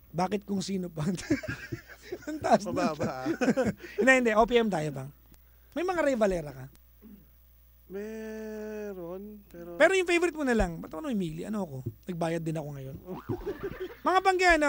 bakit kung sino pa? Ang taas na. Mababa. Hindi. OPM tayo, Pang. May mga Ray Valera ka? Meron, Pero yung favorite mo na lang, ba't ako namimili? Ano ako? Nagbayad din ako ngayon. Mga Pangyan,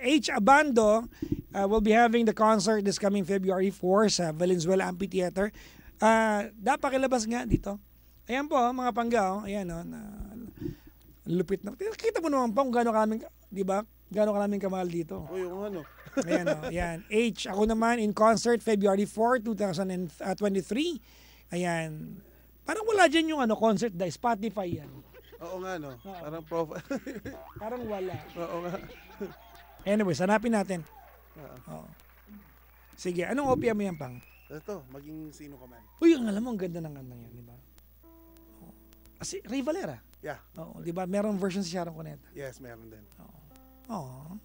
H. Abando will be having the concert this coming February 4 sa Valenzuela Amphitheater. Dapat kilabas nga dito. Ayan po, mga Pangga. Ayan, lupit na. Kita mo naman pa kung gano'ng kaming, di ba? Gano'ng kaming kamahal dito. o yung ano. Ayan, ayan. H, ako naman in concert February 4, 2023. Ayan. Parang wala dyan yung concert dahil Spotify yan. Oo nga, no? Oo. Parang profile. Parang wala. Oo nga. Anyways, hanapin natin. Oo. Sige, anong opya mo yan, Pang? Ito, maging sino ka man. Uy, ang alam mo, ang ganda ng kantang yan, di ba? Kasi Ray Valera. Yeah. Oo, di ba? Merong version si Sharon Cuneta. Yes, meron din. Oo.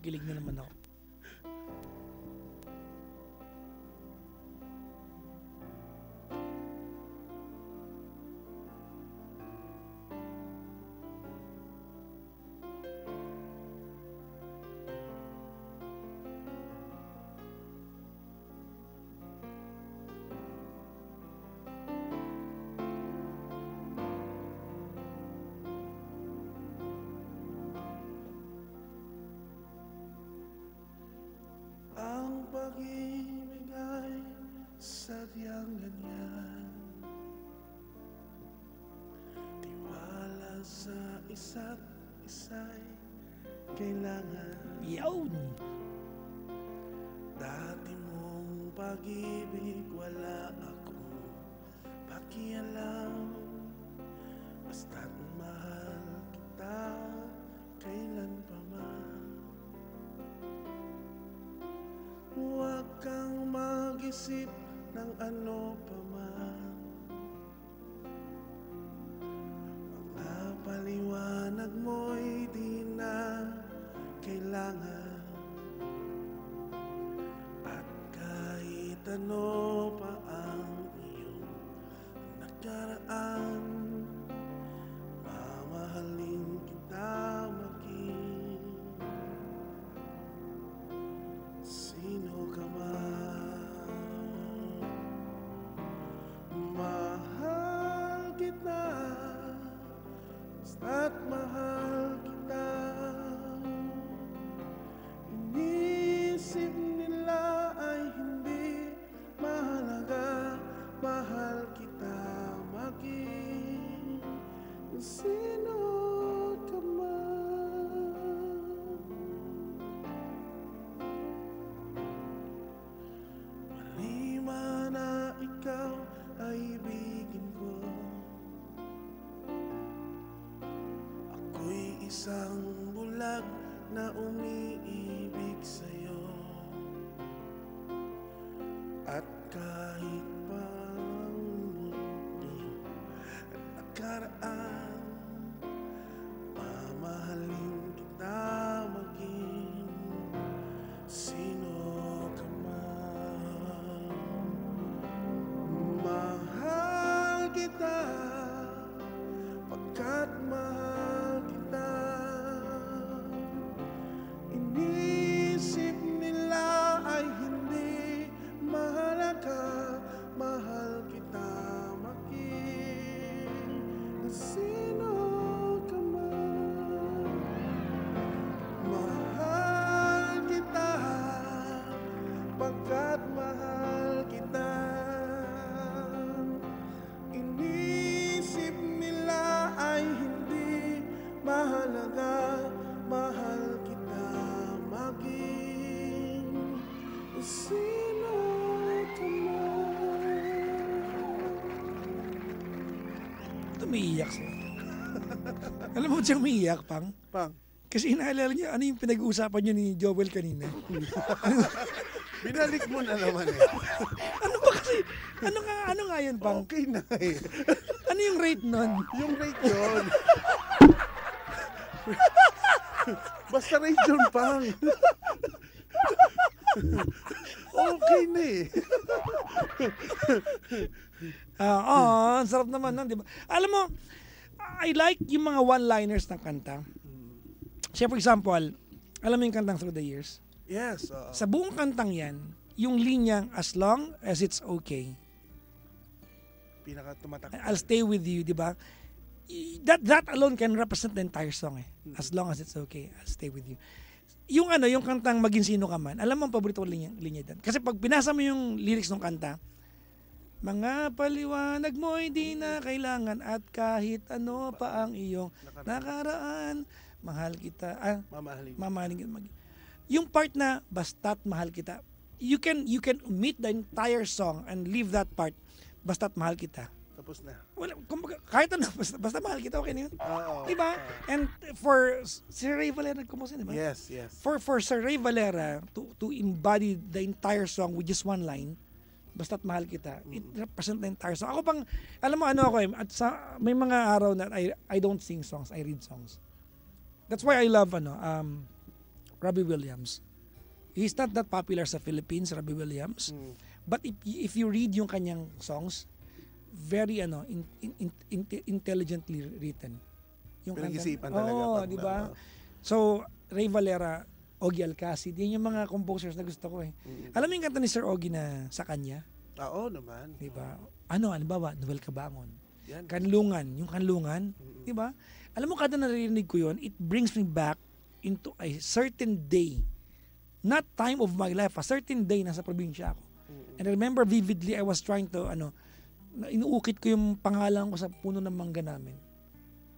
Gilig na naman ako. Ang pag-ibig ay sadyang ganyan. Tiwala sa isa't isa'y kailangan. Yun! Dati mong pag-ibig wala akong pakialam. Basta't mahal kita kailan pa man. Huwag kang mag-isip ng ano pa man. Mga paliwanag mo'y di na kailangan. At kahit ano pa ang iyong nakaraan, mamahalin kita maging sino ka man. Mahal kita, basta't mahal kita. Inisip nila ay hindi mahalaga. Mahal kita maging sino ka man. Malima na ikaw ay ibigin ko. Ako'y isang bulag na umiibig sa'yo. At kahit pa ang iyong nakaraan, mamahalin kita maging sino ka man. Mahal kita, pagkat mahal kita. Inisip nila ay hindi mahalaga. Mahal kita maging sino ka man. Mahal kita, pagkat mahal kita. Inisip nila ay hindi mahalaga. Mahal kita maging sino ka man. Umiiyak siya. Alam mo siyang umiiyak, Pang? Pang, Kasi inaalala niya, ano yung pinag-uusapan niyo ni Joel kanina? binalik mo na naman eh. Ano ba kasi? Ano nga yun, Pang? Okay na eh. Ano yung rate nun? Yung rate yun. Basta rate yun, Pang. Okay na eh. Oo, ang sarap naman nun, di ba? Alam mo, I like yung mga one-liners ng kanta. Say for example, alam mo yung kantang Through the Years? Yes. Sa buong kantang yan, yung linyang as long as it's okay, Pinaka tumatak. I'll stay with you, di ba? That alone can represent the entire song eh. As long as it's okay, I'll stay with you. Yung yung kantang Maging Sino Ka Man, alam mo ang paborito ko linya doon. Kasi pag pinasa mo yung lyrics ng kanta, mga paliwanag mo'y di na kailangan at kahit ano pa ang iyong nakaraan, mahal kita. Mamahalin kita. Yung part na basta't mahal kita, you can omit the entire song and leave that part, basta't mahal kita. Tapos na. Wala, kahit ano, basta mahal kita, okay na yun. Oo. Diba? And for Sir Ray Valera, nagkumos diba? Yes. For Sir Ray Valera to embody the entire song with just one line, basta't mahal kita, it represents the entire song. Ako pang, alam mo ako at may mga araw na I don't sing songs, I read songs. That's why I love Robbie Williams. He's not that popular sa Philippines, Robbie Williams. But if you read yung kanyang songs, very intelligently written. Yung pinag-isipan talaga. di ba? So, Ray Valera, Ogie Alcacid, yan yung mga composers na gusto ko eh. Alam mo yung kanta ni Sir Ogie na Sa Kanya? Oo naman. Di ba? Halimbawa, Noel Cabangon. Yan. Kanlungan, yung Kanlungan, di ba? Alam mo, kada naririnig ko yun, it brings me back into a certain day. Not time of my life, a certain day nasa probinsya ako. And I remember vividly, I was trying to, inuukit ko yung pangalan ko sa puno ng mangga namin.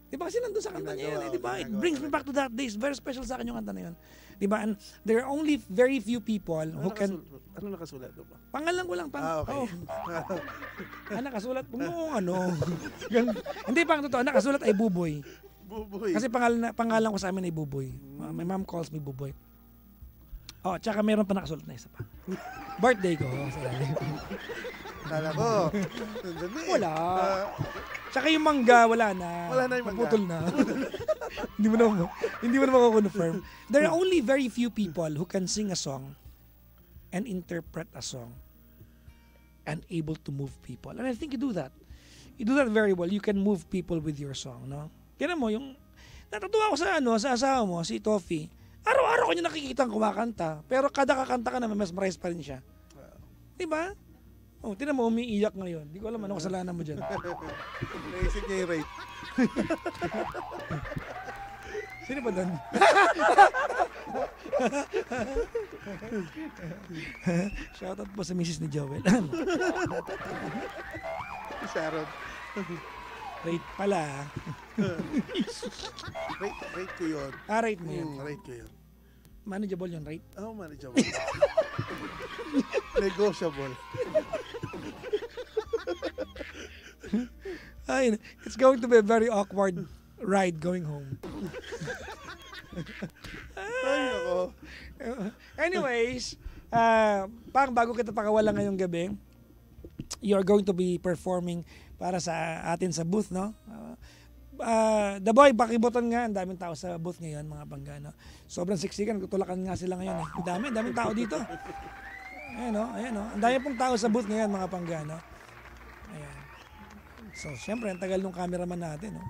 Di ba? Kasi nandun sa kanta niya yan, di ba? It brings me back to that day. It's very special sa akin yung kanta na yun. Di ba? And there are only very few people who can... Ano nakasulat doon ba? Pangalan ko lang. Okay. Nakasulat. Hindi pang totoo. Nakasulat ay Buboy. Buboy. Kasi pangalan ko sa amin ay Buboy. My mom calls me Buboy. Tsaka meron pa nakasulat na isa pa. Birthday ko. Kala ko. Wala. Tsaka yung mangga, wala na. Wala na yung mangga. Naputol na. Hindi mo na mako-confirm. There are only very few people who can sing a song and interpret a song and able to move people. And I think you do that. You do that very well. You can move people with your song, no? Kaya mo, yung natutuwa ko sa asawa mo, si Toffee. Araw-araw ko niya nakikita kumakanta. Pero kada kakanta ka na, mas marais pa rin siya. Diba? Tinan mo, umiiyak ngayon. Di ko alam ano kasalanan mo dyan. Naisip niya yung rate. Sino ba doon? Shoutout po sa misis ni Joel. Sharon. Rate pala. Rate ko yun. Rate mo yun. Rate ko yun. Manageable yun, rate? Manageable. Negotiable. It's going to be a very awkward ride going home. Ay, ako. Anyways, bago kita pakawalan ngayong gabi, you're going to be performing para sa atin sa booth, no? The Boy, pakibutan nga. Ang daming tao sa booth ngayon, mga panggano. Sobrang siksikan. Tutulakan nga sila ngayon. Daming tao dito. Ayan o. Ang dami pong tao sa booth ngayon, mga panggano. Ayan. So, syempre, ang tagal nung cameraman natin, no?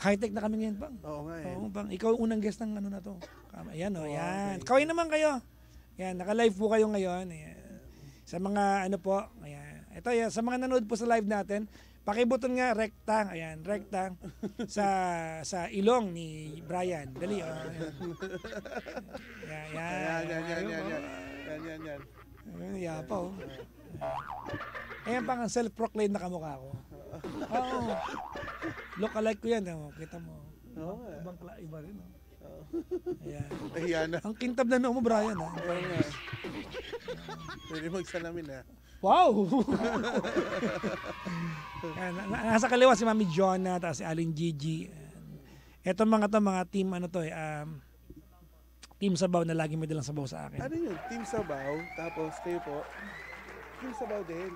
High-tech na kami ngayon, Pang. Oo nga eh. Oo, Pang. Ikaw unang guest ng na to. Ayan o, ayan. Kawin naman kayo. Ayan, naka-live po kayo ngayon. Ayan. Sa mga po, ayan. Ito, yan, sa mga nanood po sa live natin, pakibuton nga, rekta. Ayan, rekta. sa ilong ni Brian. Dali, o. Yan. Yapa, o. Ayan pang ang self-proclaimed na kamukha ko. Oo. Look-alike ko yan. Kita mo. Iba rin. Ayan. Nahiya na. Ang kintab na noo mo, Brian. Ha? Oo nga. Pwede magsalamin ha. Wow! Nasa kaliwa si Mami Jonah, tapos si Aling Gigi. Ito mga team, Team Sabaw na lagi may dalang sabaw sa akin. Ano yun? Team Sabaw, tapos kayo po. Team Sabaw din.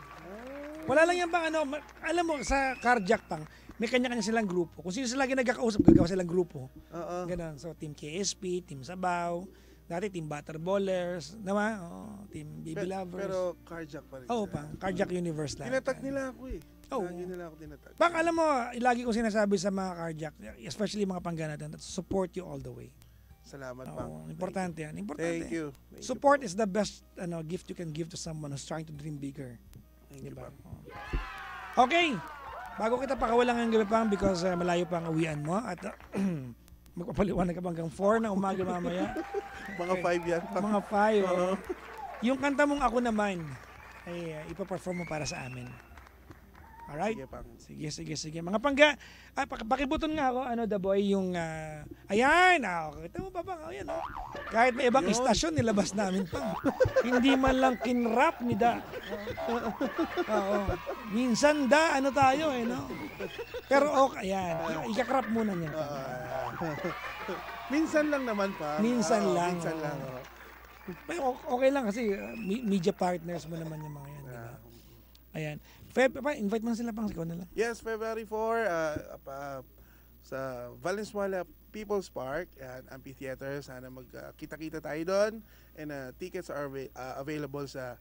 Wala lang yan bang alam mo, sa Carjack Pang, may kanya-kanya silang grupo. Kung sino sila lagi nagkakausap, gagawa silang grupo. Ganun. So, Team KSP, Team Sabaw, dati Team Butterballers, Team Baby Lovers. Pero Carjack pa rin. Oo, Pang. Carjack Universe lang. Tinatag nila ako eh. Oh. Yun na lang ako tinatag. Bang, alam mo, lagi ko sinasabi sa mga cardiac, especially mga pangga natin, that support you all the way. Salamat, Pang. Oo, importante yan. Importante. Thank you. Thank Support you, is the best gift you can give to someone who's trying to dream bigger. Thank you, Diba? Pang. Oo. Okay. Bago kita pakawalan ngayong gabi, Pang, because malayo pa ang uwian mo at magpapaliwanag ka hanggang 4 na umaga mamaya. Mga 5 yan, Pang. Mga 5. Oh. Yung kanta mong Ako Naman ay ipaperform mo para sa amin. Alright? Sige, Pang. Sige. Mga pangga, pakibuton nga ako, The Boy, yung, ayan, kita mo pa, Pang, ayan, kahit may ibang Yun. istasyon, nilabas namin, Pang. Hindi man lang kinrap ni Da. Oo. Minsan, Da, tayo, no? Pero, ayan, ikakrap muna niya. Minsan lang naman, Pang. Minsan lang. Minsan Oo. lang. Okay lang kasi media partners mo naman yung mga yan, di ba? Ayan. Invite mo na sila, Pang, ikaw na lang. Yes, February 4 sa Valenzuela People's Park and Amphitheater. Sana magkita-kita tayo doon. And tickets are available sa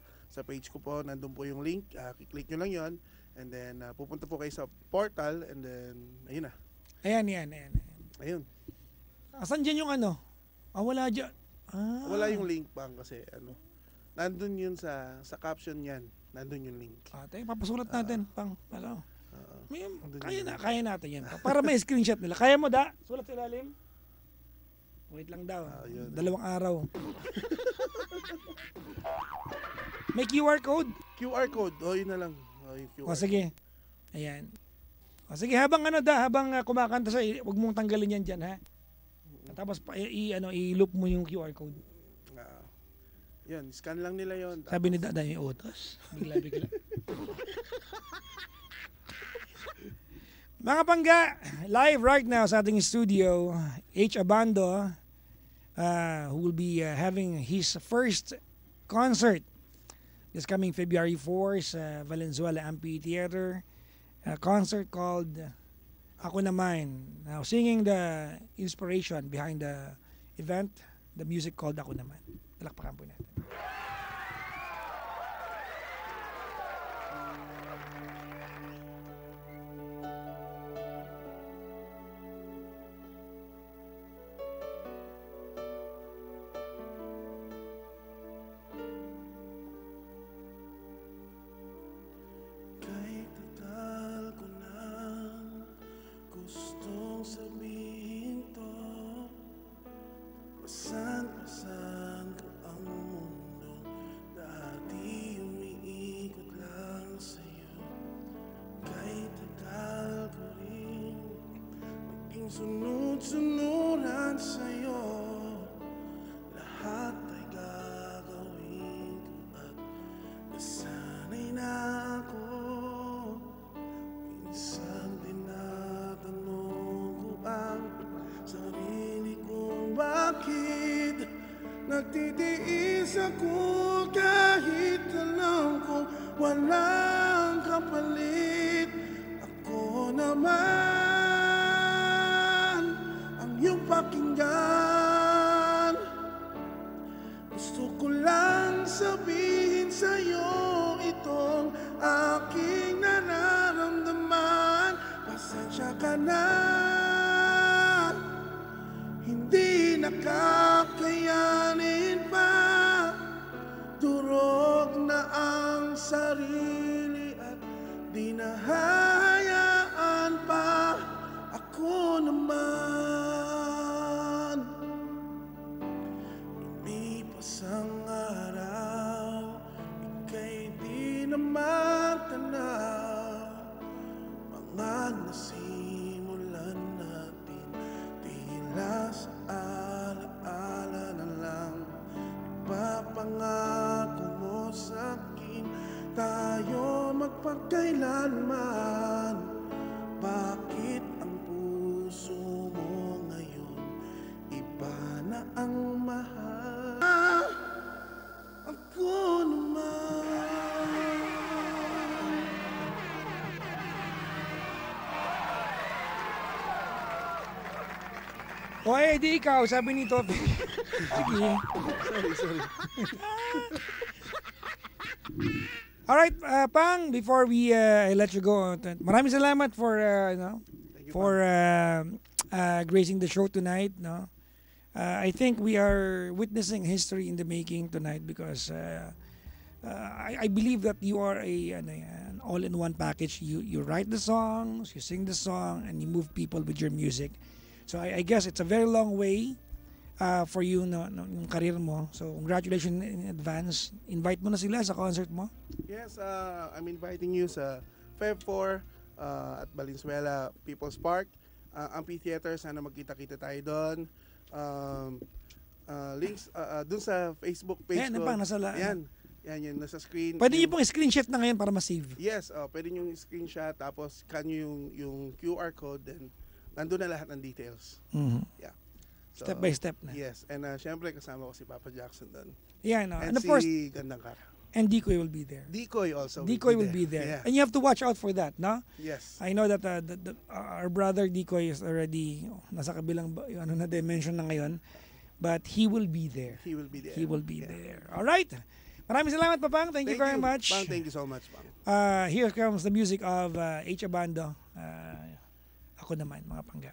page ko po. Nandun po yung link. Click nyo lang yon. And then pupunta po kayo sa portal. And then, ayun na. Ayan. Ayun. Asan dyan yung wala dyan. Wala yung link, Pang, kasi nandun yun sa caption yan. Nandun yung link. Ate, papasulat natin, Pang. Nandun Kaya natin yan. Para may screenshot nila. Kaya mo, Da? Sulat sa ilalim? Wait lang daw. Yun. 2 araw. May QR code? QR code. Yun na lang. Yung QR Sige. Ayan. Sige, habang habang kumakanta siya, huwag mong tanggalin yan dyan, ha? Tapos i-loop mo yung QR code. Yun, scan lang nila yun. Sabi ni Dada yung utos. Bigla. Mga pangga, live right now sa ating studio, H. Abando, who will be having his first concert this coming February 4 sa Valenzuela Amphitheater. A concert called Ako Naman. Now, singing the inspiration behind the event, the music called Ako Naman. Talakpakan po natin. Kahit tagal ko nang gustong sabihin to, pasan-pasan ko ang mundo, dati umiikot lang sa'yo. Kahit tagal ko rin naging sunod-sunuran sa'yo, lahat ay gagawin ko at nasanay na ako. Minsan tinatanong ko ang sarili kong bakit nagtitiis ako kahit alam ko walang kapalit. Ako naman ang iyong pakinggan. Gusto ko lang sabihin sa'yo itong aking nararamdaman. Pasensya ka na, hindi nakakayanin pa. Durog na ang sarili at di nahahayaan pa. Ako naman, lumipas ang araw, ika'y di na matanaw. Mga nasimulan natin, tila sa alaala na lang. Ipapangako mo sa'kin, tayo magpagkailanman. Bakit ang puso mo ngayon iba na ang mahal? Ako naman. Di ikaw, sabi ni Topi. Sige. Sorry. Alright, Pang, before we let you go, maraming salamat for Thank you, for Pang. gracing the show tonight. No, I think we are witnessing history in the making tonight because I believe that you are an all-in-one package. You write the songs, you sing the song, and you move people with your music. So I guess it's a very long way for you yung career mo. So congratulations in advance. Invite mo na sila sa concert mo. Yes, I'm inviting you sa Feb 4 at Valenzuela People's Park. Amphitheater, sana magkita-kita tayo doon. Links dun sa Facebook page Ayan, ko. Pang, nasa Yan, nasa screen. Pwede niyo pong screenshot na ngayon para ma-save. Yes, pwede nyo yung screenshot, tapos scan nyo yung QR code, then nandun na lahat ng details. Mhm. Yeah. So, Step by step na. Yes, and syempre kasama ko si Papa Jackson doon. Yeah, no. And And of si course, Gandang Kara. and Decoy will be there. Decoy also Decoy will be there. Yeah. And you have to watch out for that, no? Yes. I know that our brother Decoy is already nasa kabilang dimension na ngayon, but he will be there. He will be there. He will be Yeah. there. All right. Maraming salamat, Papang. Thank you very much. Pang, thank you so much, Pang. Here comes the music of H. Abando. Ako naman, mga pangga.